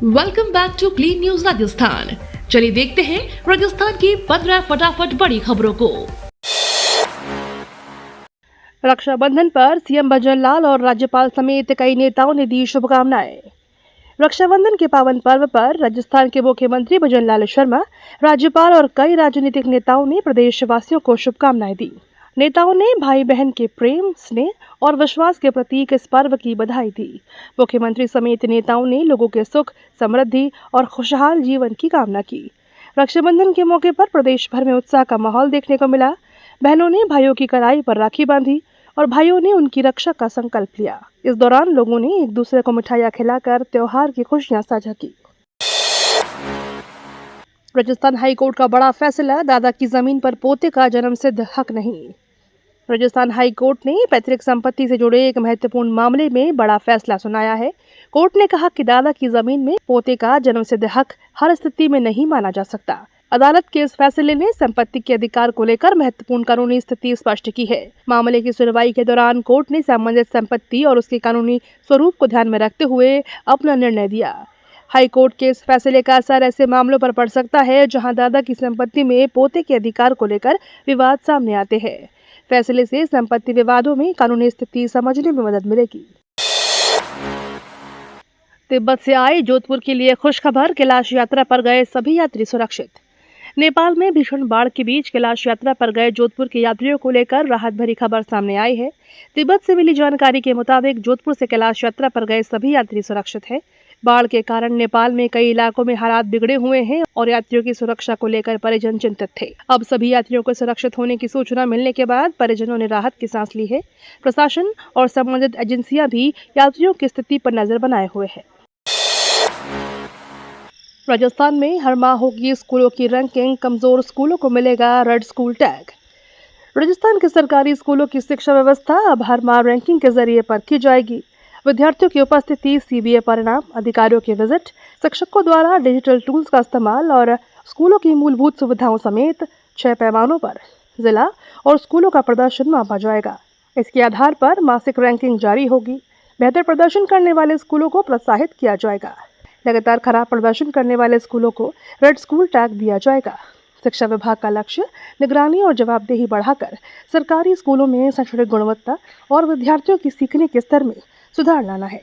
Welcome back to clean news Rajasthan. चलिए देखते हैं राजस्थान की 15 फटाफट बड़ी खबरों को। रक्षाबंधन पर सीएम भजनलाल और राज्यपाल समेत कई नेताओं ने दी शुभकामनाएं। रक्षाबंधन के पावन पर्व पर राजस्थान के मुख्यमंत्री भजनलाल शर्मा, राज्यपाल और कई राजनीतिक नेताओं ने प्रदेशवासियों को शुभकामनाएं दी। नेताओं ने भाई बहन के प्रेम, स्नेह और विश्वास के प्रतीक इस पर्व की बधाई दी। मुख्यमंत्री समेत नेताओं ने लोगों के सुख, समृद्धि और खुशहाल जीवन की कामना की। रक्षाबंधन के मौके पर प्रदेश भर में उत्साह का माहौल देखने को मिला। बहनों ने भाइयों की कलाई पर राखी बांधी और भाइयों ने उनकी रक्षा का संकल्प लिया। इस दौरान लोगों ने एक दूसरे को मिठाइयां खिलाकर त्योहार की खुशियां साझा की। राजस्थान हाईकोर्ट का बड़ा फैसला, दादा की जमीन पर पोते का जन्मसिद्ध हक नहीं। राजस्थान हाई कोर्ट ने पैतृक संपत्ति से जुड़े एक महत्वपूर्ण मामले में बड़ा फैसला सुनाया है। कोर्ट ने कहा कि दादा की जमीन में पोते का जन्मसिद्ध हक हर स्थिति में नहीं माना जा सकता। अदालत के इस फैसले ने संपत्ति के अधिकार को लेकर महत्वपूर्ण कानूनी स्थिति स्पष्ट की है। मामले की सुनवाई के दौरान कोर्ट ने संबंधित संपत्ति और उसके कानूनी स्वरूप को ध्यान में रखते हुए अपना निर्णय दिया। हाई कोर्ट के इस फैसले का असर ऐसे मामलों पर पड़ सकता है जहां दादा की संपत्ति में पोते के अधिकार को लेकर विवाद सामने आते हैं। फैसले से संपत्ति विवादों में कानूनी स्थिति समझने में मदद मिलेगी। तिब्बत से आए जोधपुर के लिए खुशखबर, कैलाश यात्रा पर गए सभी यात्री सुरक्षित। नेपाल में भीषण बाढ़ के बीच कैलाश यात्रा पर गए जोधपुर के यात्रियों को लेकर राहत भरी खबर सामने आई है। तिब्बत से मिली जानकारी के मुताबिक जोधपुर से कैलाश यात्रा पर गए सभी यात्री सुरक्षित हैं। बाढ़ के कारण नेपाल में कई इलाकों में हालात बिगड़े हुए हैं और यात्रियों की सुरक्षा को लेकर परिजन चिंतित थे। अब सभी यात्रियों को सुरक्षित होने की सूचना मिलने के बाद परिजनों ने राहत की सांस ली है। प्रशासन और संबंधित एजेंसियां भी यात्रियों की स्थिति पर नजर बनाए हुए हैं। राजस्थान में हर माह होगी स्कूलों की रैंकिंग, कमजोर स्कूलों को मिलेगा रेड स्कूल टैग। राजस्थान के सरकारी स्कूलों की शिक्षा व्यवस्था अब हर माह रैंकिंग के जरिए परखी जाएगी। विद्यार्थियों की उपस्थिति, सीबीए परिणाम, अधिकारियों की विजिट, शिक्षकों द्वारा डिजिटल टूल्स का इस्तेमाल और स्कूलों की मूलभूत सुविधाओं समेत 6 पैमानों पर जिला और स्कूलों का प्रदर्शन मापा जाएगा। इसके आधार पर मासिक रैंकिंग जारी होगी। बेहतर प्रदर्शन करने वाले स्कूलों को प्रोत्साहित किया जाएगा। लगातार खराब प्रदर्शन करने वाले स्कूलों को रेड स्कूल टैग दिया जाएगा। शिक्षा विभाग का लक्ष्य निगरानी और जवाबदेही बढ़ाकर सरकारी स्कूलों में शैक्षणिक गुणवत्ता और विद्यार्थियों की सीखने के स्तर में सुधार लाना है।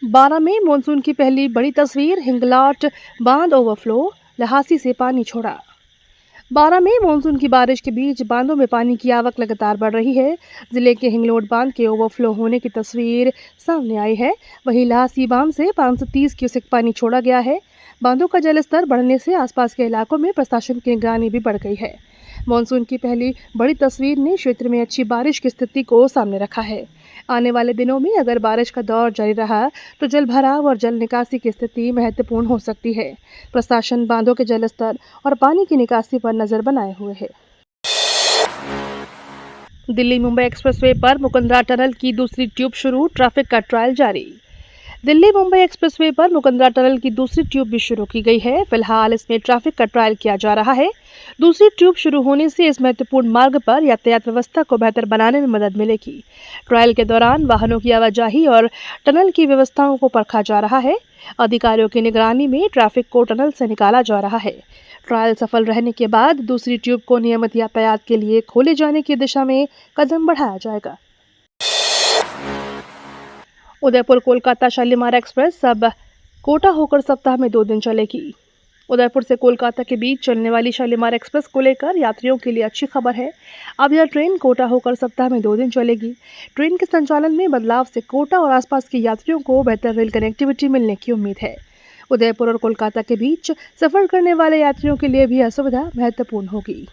12 में मानसून की पहली बड़ी तस्वीर, हिंगलाट बांध ओवरफ्लो, लहासी से पानी छोड़ा। 12 में मानसून की बारिश के बीच बांधों में पानी की आवक लगातार बढ़ रही है। जिले के हिंगलोट बांध के ओवरफ्लो होने की तस्वीर सामने आई है। वहीं लहासी बांध से 530 क्यूसेक पानी छोड़ा गया है। बांधों का जलस्तर बढ़ने से आसपास के इलाकों में प्रशासन की निगरानी भी बढ़ गई है। मानसून की पहली बड़ी तस्वीर ने क्षेत्र में अच्छी बारिश की स्थिति को सामने रखा है। आने वाले दिनों में अगर बारिश का दौर जारी रहा तो जल भराव और जल निकासी की स्थिति महत्वपूर्ण हो सकती है। प्रशासन बांधों के जलस्तर और पानी की निकासी पर नजर बनाए हुए है। दिल्ली मुंबई एक्सप्रेसवे पर मुकुंदरा टनल की दूसरी ट्यूब शुरू, ट्रैफिक का ट्रायल जारी। दिल्ली मुंबई एक्सप्रेसवे पर मुकुंदरा टनल की दूसरी ट्यूब भी शुरू की गई है। फिलहाल इसमें ट्रैफिक का ट्रायल किया जा रहा है। दूसरी ट्यूब शुरू होने से इस महत्वपूर्ण मार्ग पर यातायात व्यवस्था को बेहतर बनाने में मदद मिलेगी। ट्रायल के दौरान वाहनों की आवाजाही और टनल की व्यवस्थाओं को परखा जा रहा है। अधिकारियों की निगरानी में ट्रैफिक को टनल से निकाला जा रहा है। ट्रायल सफल रहने के बाद दूसरी ट्यूब को नियमित यातायात के लिए खोले जाने की दिशा में कदम बढ़ाया जाएगा। उदयपुर कोलकाता शालीमार एक्सप्रेस अब कोटा होकर सप्ताह में 2 दिन चलेगी। उदयपुर से कोलकाता के बीच चलने वाली शालीमार एक्सप्रेस को लेकर यात्रियों के लिए अच्छी खबर है। अब यह ट्रेन कोटा होकर सप्ताह में 2 दिन चलेगी। ट्रेन के संचालन में बदलाव से कोटा और आसपास के यात्रियों को बेहतर रेल कनेक्टिविटी मिलने की उम्मीद है। उदयपुर और कोलकाता के बीच सफर करने वाले यात्रियों के लिए भी यह सुविधा महत्वपूर्ण होगी।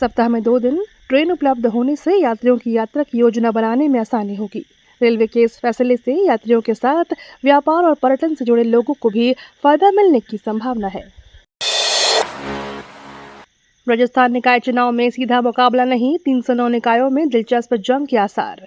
सप्ताह में 2 दिन ट्रेन उपलब्ध होने से यात्रियों की यात्रा की योजना बनाने में आसानी होगी। रेलवे के इस फैसले से यात्रियों के साथ व्यापार और पर्यटन से जुड़े लोगों को भी फायदा मिलने की संभावना है। राजस्थान निकाय चुनाव में सीधा मुकाबला नहीं, 309 निकायों में दिलचस्प जंग के आसार।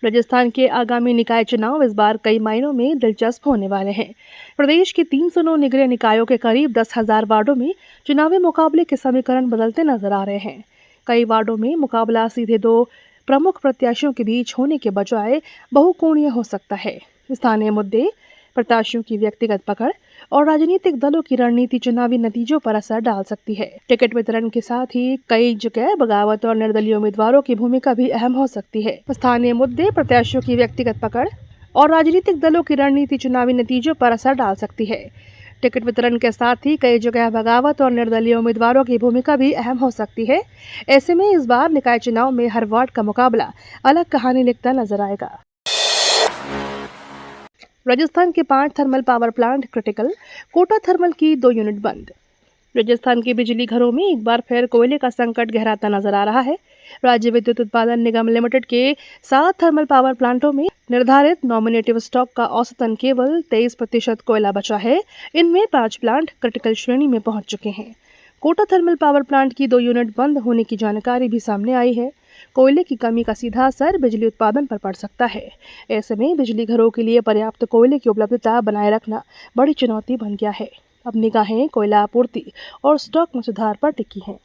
राजस्थान के आगामी निकाय चुनाव इस बार कई मायनों में दिलचस्प होने वाले हैं। प्रदेश के 309 निगरीय निकायों के करीब 10,000 वार्डों में चुनावी मुकाबले के समीकरण बदलते नजर आ रहे हैं। कई वार्डों में मुकाबला सीधे 2 प्रमुख प्रत्याशियों के बीच होने के बजाय बहुकोणीय हो सकता है। स्थानीय मुद्दे, प्रत्याशियों की व्यक्तिगत पकड़ और राजनीतिक दलों की रणनीति चुनावी नतीजों पर असर डाल सकती है। टिकट वितरण के साथ ही कई जगह बगावत और निर्दलीय उम्मीदवारों की भूमिका भी अहम हो सकती है। स्थानीय मुद्दे, प्रत्याशियों की व्यक्तिगत पकड़ और राजनीतिक दलों की रणनीति चुनावी नतीजों पर असर डाल सकती है। टिकट वितरण के साथ ही कई जगह बगावत और निर्दलीय उम्मीदवारों की भूमिका भी अहम हो सकती है। ऐसे में इस बार निकाय चुनाव में हर वार्ड का मुकाबला अलग कहानी लिखता नजर आएगा। राजस्थान के 5 thermal power plant critical, Kota thermal की 2 यूनिट बंद। राजस्थान के बिजली घरों में एक बार फिर कोयले का संकट गहराता नजर आ रहा है। राज्य विद्युत उत्पादन निगम लिमिटेड के 7 थर्मल पावर प्लांटों में निर्धारित नॉमिनेटिव स्टॉक का औसतन केवल 23% कोयला बचा है। इनमें 5 प्लांट क्रिटिकल श्रेणी में पहुंच चुके हैं। कोटा थर्मल पावर प्लांट की 2 यूनिट बंद होने की जानकारी भी सामने आई है। कोयले की कमी का सीधा असर बिजली उत्पादन पर पड़ सकता है। ऐसे में बिजली घरों के लिए पर्याप्त कोयले की उपलब्धता बनाए रखना बड़ी चुनौती बन गया है। अब निगाहें कोयला आपूर्ति और स्टॉक में सुधार पर टिकी हैं।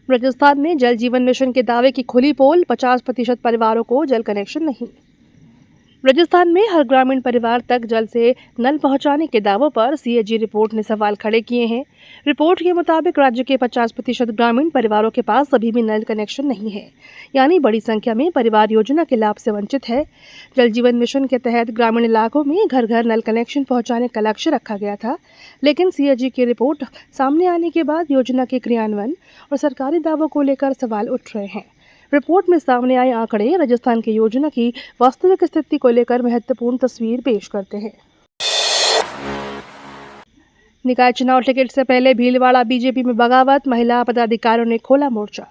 राजस्थान में जल जीवन मिशन के दावे की खुली पोल, 50% परिवारों को जल कनेक्शन नहीं। राजस्थान में हर ग्रामीण परिवार तक जल से नल पहुंचाने के दावों पर सीएजी रिपोर्ट ने सवाल खड़े किए हैं। रिपोर्ट के मुताबिक राज्य के 50% ग्रामीण परिवारों के पास अभी भी नल कनेक्शन नहीं है, यानी बड़ी संख्या में परिवार योजना के लाभ से वंचित है। जल जीवन मिशन के तहत ग्रामीण इलाकों में घर घर नल कनेक्शन पहुंचाने का लक्ष्य रखा गया था, लेकिन सीएजी की रिपोर्ट सामने आने के बाद योजना के क्रियान्वयन और सरकारी दावों को लेकर सवाल उठ रहे हैं। रिपोर्ट में सामने आए आंकड़े राजस्थान की योजना की वास्तविक स्थिति को लेकर महत्वपूर्ण तस्वीर पेश करते हैं। निकाय चुनाव टिकट से पहले भीलवाड़ा बीजेपी में बगावत, महिला पदाधिकारियों ने खोला मोर्चा।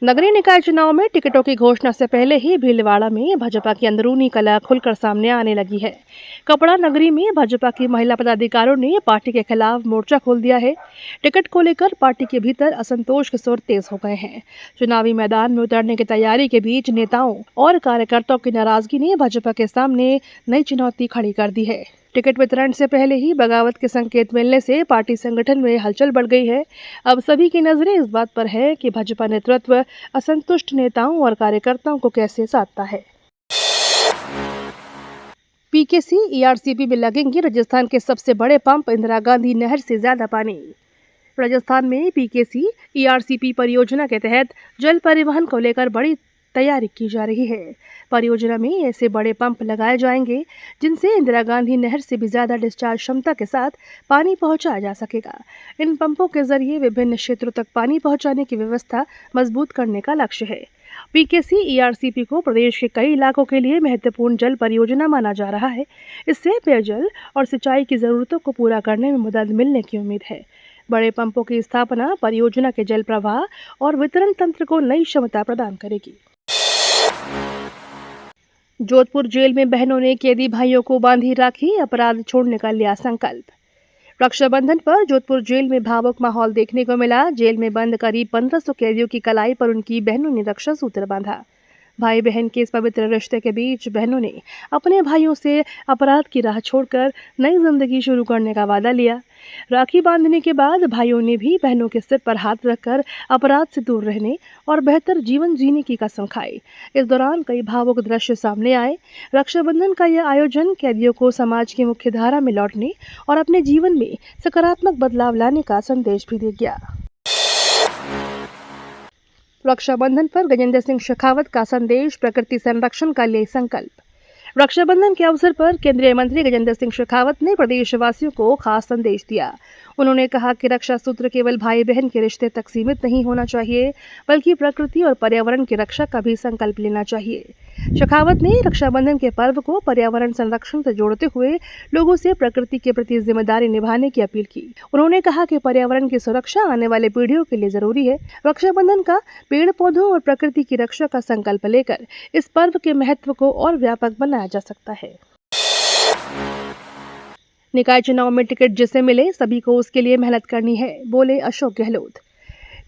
नगरीय निकाय चुनाव में टिकटों की घोषणा से पहले ही भीलवाड़ा में भाजपा की अंदरूनी कलह खुलकर सामने आने लगी है। कपड़ा नगरी में भाजपा की महिला पदाधिकारियों ने पार्टी के खिलाफ मोर्चा खोल दिया है। टिकट को लेकर पार्टी के भीतर असंतोष के सुर तेज हो गए हैं। चुनावी मैदान में उतरने की तैयारी के बीच नेताओं और कार्यकर्ताओं की नाराजगी ने भाजपा के सामने नई चुनौती खड़ी कर दी है। टिकट वितरण से पहले ही बगावत के संकेत मिलने से पार्टी संगठन में हलचल बढ़ गई है। अब सभी की नजरें इस बात पर है कि भाजपा नेतृत्व असंतुष्ट नेताओं और कार्यकर्ताओं को कैसे साधता है। पीकेसी ईआरसीपी में लगेंगे राजस्थान के सबसे बड़े पंप, इंदिरा गांधी नहर से ज्यादा पानी। राजस्थान में पीकेसी ईआरसीपी परियोजना के तहत जल परिवहन को लेकर बड़ी तैयारी की जा रही है। परियोजना में ऐसे बड़े पंप लगाए जाएंगे जिनसे इंदिरा गांधी नहर से भी ज्यादा डिस्चार्ज क्षमता के साथ पानी पहुंचाया जा सकेगा। इन पंपों के जरिए विभिन्न क्षेत्रों तक पानी पहुंचाने की व्यवस्था मजबूत करने का लक्ष्य है। पीकेसी ईआरसीपी को प्रदेश के कई इलाकों के लिए महत्वपूर्ण जल परियोजना माना जा रहा है। इससे पेयजल और सिंचाई की जरूरतों को पूरा करने में मदद मिलने की उम्मीद है। बड़े पंपों की स्थापना परियोजना के जल प्रवाह और वितरण तंत्र को नई क्षमता प्रदान करेगी। जोधपुर जेल में बहनों ने कैदी भाइयों को बांधी राखी, अपराध छोड़ने का लिया संकल्प। रक्षाबंधन पर जोधपुर जेल में भावुक माहौल देखने को मिला। जेल में बंद करीब 1500 कैदियों की कलाई पर उनकी बहनों ने रक्षा सूत्र बांधा। भाई बहन के इस पवित्र रिश्ते के बीच बहनों ने अपने भाइयों से अपराध की राह छोड़कर नई जिंदगी शुरू करने का वादा लिया। राखी बांधने के बाद भाइयों ने भी बहनों के सिर पर हाथ रखकर अपराध से दूर रहने और बेहतर जीवन जीने की कसम खाई। इस दौरान कई भावुक दृश्य सामने आए। रक्षाबंधन का यह आयोजन कैदियों को समाज की मुख्य धारा में लौटने और अपने जीवन में सकारात्मक बदलाव लाने का संदेश भी दे गया। रक्षाबंधन पर गजेंद्र सिंह शेखावत का संदेश, प्रकृति संरक्षण का लिए संकल्प। रक्षाबंधन के अवसर पर केंद्रीय मंत्री गजेंद्र सिंह शेखावत ने प्रदेशवासियों को खास संदेश दिया। उन्होंने कहा कि रक्षा सूत्र केवल भाई बहन के रिश्ते तक सीमित नहीं होना चाहिए, बल्कि प्रकृति और पर्यावरण की रक्षा का भी संकल्प लेना चाहिए। शेखावत ने रक्षाबंधन के पर्व को पर्यावरण संरक्षण से जोड़ते हुए लोगों से प्रकृति के प्रति जिम्मेदारी निभाने की अपील की। उन्होंने कहा कि पर्यावरण की सुरक्षा आने वाले पीढ़ियों के लिए जरूरी है। रक्षाबंधन का पेड़ पौधों और प्रकृति की रक्षा का संकल्प लेकर इस पर्व के महत्व को और व्यापक बनाया जा सकता है। निकाय चुनाव में टिकट जिसे मिले सभी को उसके लिए मेहनत करनी है, बोले अशोक गहलोत।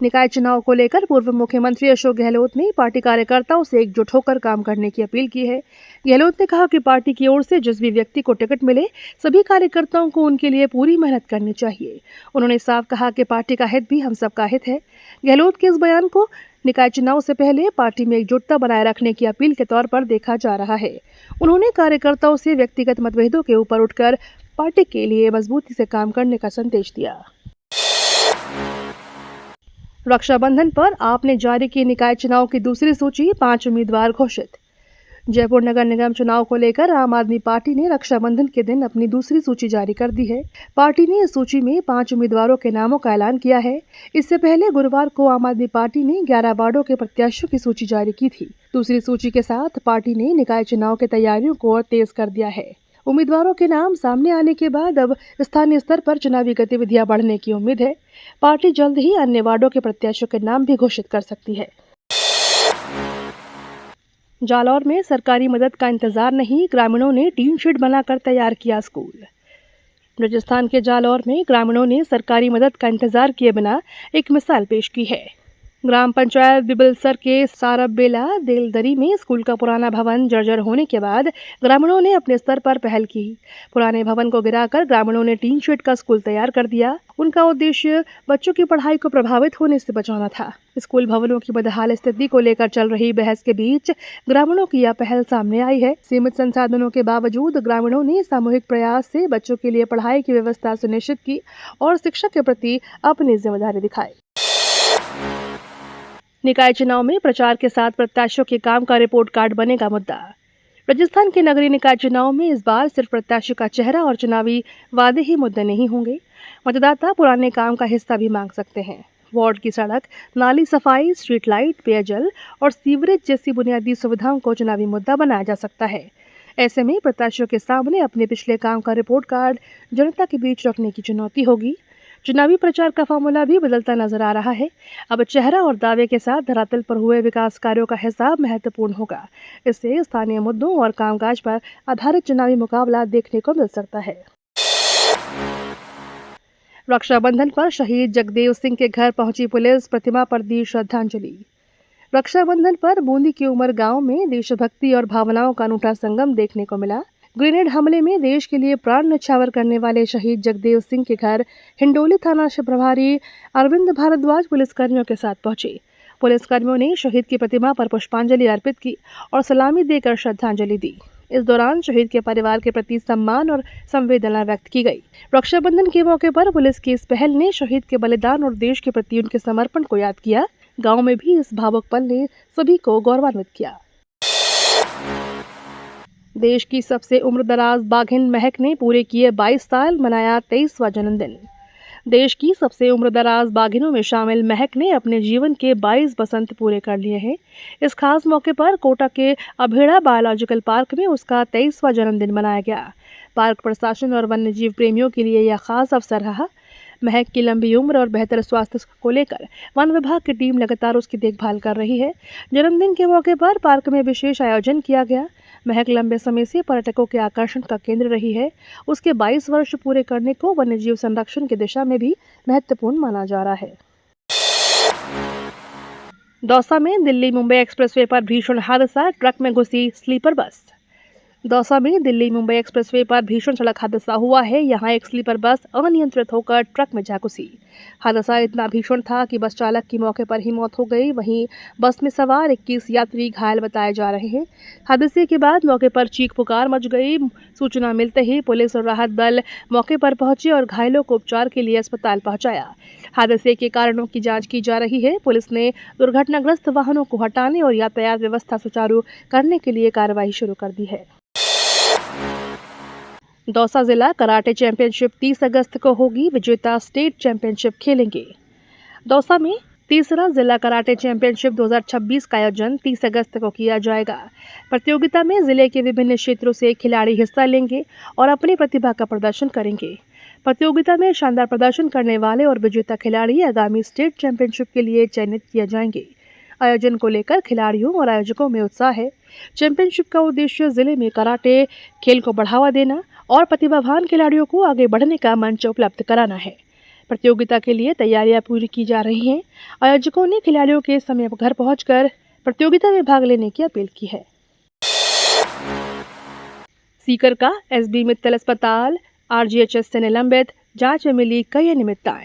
निकाय चुनाव को लेकर पूर्व मुख्यमंत्री अशोक गहलोत ने पार्टी कार्यकर्ताओं से एकजुट होकर काम करने की अपील की है। गहलोत ने कहा कि पार्टी की ओर से जिस भी व्यक्ति को टिकट मिले सभी कार्यकर्ताओं को उनके लिए पूरी मेहनत करनी चाहिए। उन्होंने साफ कहा कि पार्टी का हित भी हम सबका हित है। गहलोत के इस बयान को निकाय चुनाव से पहले पार्टी में एकजुटता बनाए रखने की अपील के तौर पर देखा जा रहा है। उन्होंने कार्यकर्ताओं से व्यक्तिगत मतभेदों के ऊपर उठकर पार्टी के लिए मजबूती से काम करने का संदेश दिया। रक्षाबंधन पर आपने जारी की निकाय चुनाव की दूसरी सूची, 5 उम्मीदवार घोषित। जयपुर नगर निगम चुनाव को लेकर आम आदमी पार्टी ने रक्षाबंधन के दिन अपनी दूसरी सूची जारी कर दी है। पार्टी ने इस सूची में 5 उम्मीदवारों के नामों का ऐलान किया है। इससे पहले गुरुवार को आम आदमी पार्टी ने 11 वार्डों के प्रत्याशियों की सूची जारी की थी। दूसरी सूची के साथ पार्टी ने निकाय चुनाव की तैयारियों को और तेज कर दिया है। उम्मीदवारों के नाम सामने आने के बाद अब स्थानीय स्तर पर चुनावी गतिविधियां बढ़ने की उम्मीद है। पार्टी जल्द ही अन्य वार्डों के प्रत्याशियों के नाम भी घोषित कर सकती है। जालौर में सरकारी मदद का इंतजार नहीं, ग्रामीणों ने टीन शेड बनाकर तैयार किया स्कूल। राजस्थान के जालौर में ग्रामीणों ने सरकारी मदद का इंतजार किए बिना एक मिसाल पेश की है। ग्राम पंचायत बिबलसर के सारबेला देलदरी में स्कूल का पुराना भवन जर्जर होने के बाद ग्रामीणों ने अपने स्तर पर पहल की। पुराने भवन को गिराकर ग्रामीणों ने टीन शेड का स्कूल तैयार कर दिया। उनका उद्देश्य बच्चों की पढ़ाई को प्रभावित होने से बचाना था। स्कूल भवनों की बदहाल स्थिति को लेकर चल रही बहस के बीच ग्रामीणों की यह पहल सामने आई है। सीमित संसाधनों के बावजूद ग्रामीणों ने सामूहिक प्रयास से बच्चों के लिए पढ़ाई की व्यवस्था सुनिश्चित की और शिक्षा के प्रति अपनी जिम्मेदारी दिखाई। निकाय चुनाव में प्रचार के साथ प्रत्याशियों के काम का रिपोर्ट कार्ड बनेगा मुद्दा। राजस्थान के नगरीय निकाय चुनाव में इस बार सिर्फ प्रत्याशी का चेहरा और चुनावी वादे ही मुद्दे नहीं होंगे। मतदाता पुराने काम का हिस्सा भी मांग सकते हैं। वार्ड की सड़क, नाली सफाई, स्ट्रीट लाइट, पेयजल और सीवरेज जैसी बुनियादी सुविधाओं को चुनावी मुद्दा बनाया जा सकता है। ऐसे में प्रत्याशियों के सामने अपने पिछले काम का रिपोर्ट कार्ड जनता के बीच रखने की चुनौती होगी। चुनावी प्रचार का फॉर्मूला भी बदलता नजर आ रहा है। अब चेहरा और दावे के साथ धरातल पर हुए विकास कार्यों का हिसाब महत्वपूर्ण होगा। इससे स्थानीय मुद्दों और कामकाज पर आधारित चुनावी मुकाबला देखने को मिल सकता है। रक्षाबंधन पर शहीद जगदेव सिंह के घर पहुंची पुलिस, प्रतिमा पर दी श्रद्धांजलि। रक्षाबंधन पर बूंदी के उमर गांव में देशभक्ति और भावनाओं का अनूठा संगम देखने को मिला। ग्रेनेड हमले में देश के लिए प्राण न्यौछावर करने वाले शहीद जगदेव सिंह के घर हिंडोली थाना प्रभारी अरविंद भारद्वाज पुलिसकर्मियों के साथ पहुंचे। पुलिसकर्मियों ने शहीद की प्रतिमा पर पुष्पांजलि अर्पित की और सलामी देकर श्रद्धांजलि दी। इस दौरान शहीद के परिवार के प्रति सम्मान और संवेदना व्यक्त की गई। रक्षाबंधन के मौके पर पुलिस की इस पहल ने शहीद के बलिदान और देश के प्रति उनके समर्पण को याद किया। गांव में भी इस भावुक पल ने सभी को गौरवान्वित किया। देश की सबसे उम्रदराज बाघिन महक ने पूरे किए 22 साल, मनाया 23वां जन्मदिन। देश की सबसे उम्रदराज बाघिनों में शामिल महक ने अपने जीवन के 22 बसंत पूरे कर लिए हैं। इस खास मौके पर कोटा के अभेड़ा बायोलॉजिकल पार्क में उसका 23वां जन्मदिन मनाया गया। पार्क प्रशासन और वन्यजीव प्रेमियों के लिए यह खास अवसर रहा। महक की लंबी उम्र और बेहतर स्वास्थ्य को लेकर वन विभाग की टीम लगातार उसकी देखभाल कर रही है। जन्मदिन के मौके पर पार्क में विशेष आयोजन किया गया। महक लंबे समय से पर्यटकों के आकर्षण का केंद्र रही है। उसके 22 वर्ष पूरे करने को वन्यजीव संरक्षण की दिशा में भी महत्वपूर्ण माना जा रहा है। दौसा में दिल्ली मुंबई एक्सप्रेसवे पर भीषण हादसा, ट्रक में घुसी स्लीपर बस। दौसा में दिल्ली मुंबई एक्सप्रेसवे पर भीषण सड़क हादसा हुआ है। यहां एक स्लीपर बस अनियंत्रित होकर ट्रक में जा घुसी। हादसा इतना भीषण था कि बस चालक की मौके पर ही मौत हो गई। वहीं बस में सवार 21 यात्री घायल बताए जा रहे हैं। हादसे के बाद मौके पर चीख पुकार मच गई। सूचना मिलते ही पुलिस और राहत दल मौके पर पहुंचे और घायलों को उपचार के लिए अस्पताल पहुंचाया। हादसे के कारणों की जांच की जा रही है। पुलिस ने दुर्घटनाग्रस्त वाहनों को हटाने और यातायात व्यवस्था सुचारू करने के लिए कार्रवाई शुरू कर दी है। दौसा जिला कराटे चैंपियनशिप 30 अगस्त को होगी। विजेता स्टेट चैंपियनशिप खेलेंगे। दौसा में तीसरा जिला कराटे चैंपियनशिप 2026 का आयोजन 30 अगस्त को किया जाएगा। प्रतियोगिता में जिले के विभिन्न क्षेत्रों से खिलाड़ी हिस्सा लेंगे और अपनी प्रतिभा का प्रदर्शन करेंगे। प्रतियोगिता में शानदार प्रदर्शन करने वाले और विजेता खिलाड़ी आगामी स्टेट चैंपियनशिप के लिए चयनित किए जाएंगे। आयोजन को लेकर खिलाड़ियों और आयोजकों में उत्साह है। चैंपियनशिप का उद्देश्य जिले में कराटे खेल को बढ़ावा देना और प्रतिभावान खिलाड़ियों को आगे बढ़ने का मंच उपलब्ध कराना है। प्रतियोगिता के लिए तैयारियां पूरी की जा रही हैं। आयोजकों ने खिलाड़ियों के समय घर पहुंचकर प्रतियोगिता में भाग लेने की अपील की है। सीकर का एसबी मित्तल अस्पताल आरजीएचएस से निलंबित, जांच में मिली कई अनियमितताएं।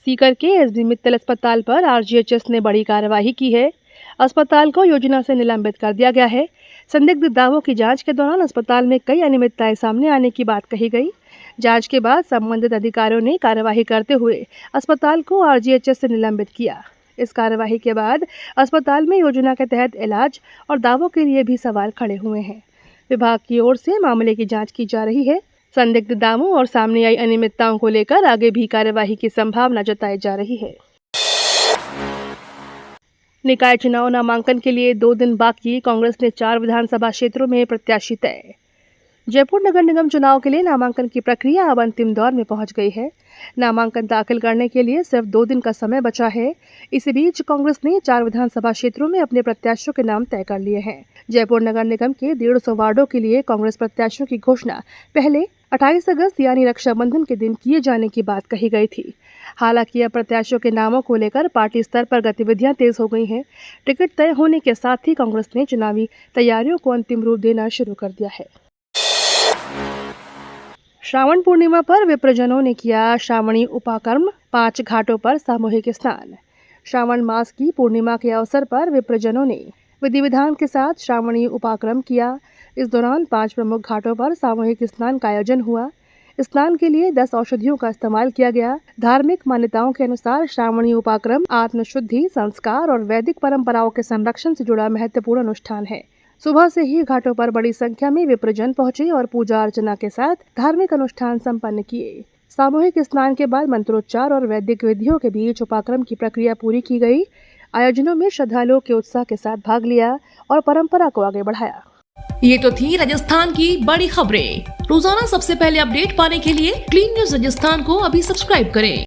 सीकर के एसडी मित्तल अस्पताल पर आरजीएचएस ने बड़ी कार्रवाई की है। अस्पताल को योजना से निलंबित कर दिया गया है। संदिग्ध दावों की जांच के दौरान अस्पताल में कई अनियमितताएं सामने आने की बात कही गई। जांच के बाद संबंधित अधिकारियों ने कार्यवाही करते हुए अस्पताल को आरजीएचएस से निलंबित किया। इस कार्यवाही के बाद अस्पताल में योजना के तहत इलाज और दावों के लिए भी सवाल खड़े हुए हैं। विभाग की ओर से मामले की जांच की जा रही है। संदिग्ध दावों और सामने आई अनियमितताओं को लेकर आगे भी कार्यवाही की संभावना जताई जा रही है। निकाय चुनाव नामांकन के लिए 2 दिन बाकी, कांग्रेस ने 4 विधानसभा क्षेत्रों में प्रत्याशी तय। जयपुर नगर निगम चुनाव के लिए नामांकन की प्रक्रिया अब अंतिम दौर में पहुंच गई है। नामांकन दाखिल करने के लिए सिर्फ 2 दिन का समय बचा है। इसी बीच कांग्रेस ने 4 विधानसभा क्षेत्रों में अपने प्रत्याशियों के नाम तय कर लिए हैं। जयपुर नगर निगम के 150 वार्डों के लिए कांग्रेस प्रत्याशियों की घोषणा पहले 28 अगस्त यानी रक्षाबंधन के दिन किए जाने की बात कही गई थी। हालांकि अब प्रत्याशियों के नामों को लेकर पार्टी स्तर पर गतिविधियां तेज हो गई हैं। टिकट तय होने के साथ ही कांग्रेस ने चुनावी तैयारियों को अंतिम रूप देना शुरू कर दिया है। श्रावण पूर्णिमा पर विप्रजनों ने किया श्रावणी उपाकर्म, 5 घाटों पर सामूहिक स्नान। श्रावण मास की पूर्णिमा के अवसर पर विप्रजनों ने विधि विधान के साथ श्रावणी उपाकर्म किया। इस दौरान 5 प्रमुख घाटों पर सामूहिक स्नान का आयोजन हुआ। स्नान के लिए 10 औषधियों का इस्तेमाल किया गया। धार्मिक मान्यताओं के अनुसार श्रावणी उपाकर्म आत्मशुद्धि, संस्कार और वैदिक परंपराओं के संरक्षण से जुड़ा महत्वपूर्ण अनुष्ठान है। सुबह से ही घाटों पर बड़ी संख्या में विप्रजन पहुंचे और पूजा अर्चना के साथ धार्मिक अनुष्ठान संपन्न किए। सामूहिक स्नान के बाद मंत्रोच्चार और वैदिक विधियों के बीच उपाकर्म की प्रक्रिया पूरी की गई। आयोजनों में श्रद्धालुओं के उत्साह के साथ भाग लिया और परंपरा को आगे बढ़ाया। ये तो थी राजस्थान की बड़ी खबरें। रोजाना सबसे पहले अपडेट पाने के लिए क्लीन न्यूज राजस्थान को अभी सब्सक्राइब करें।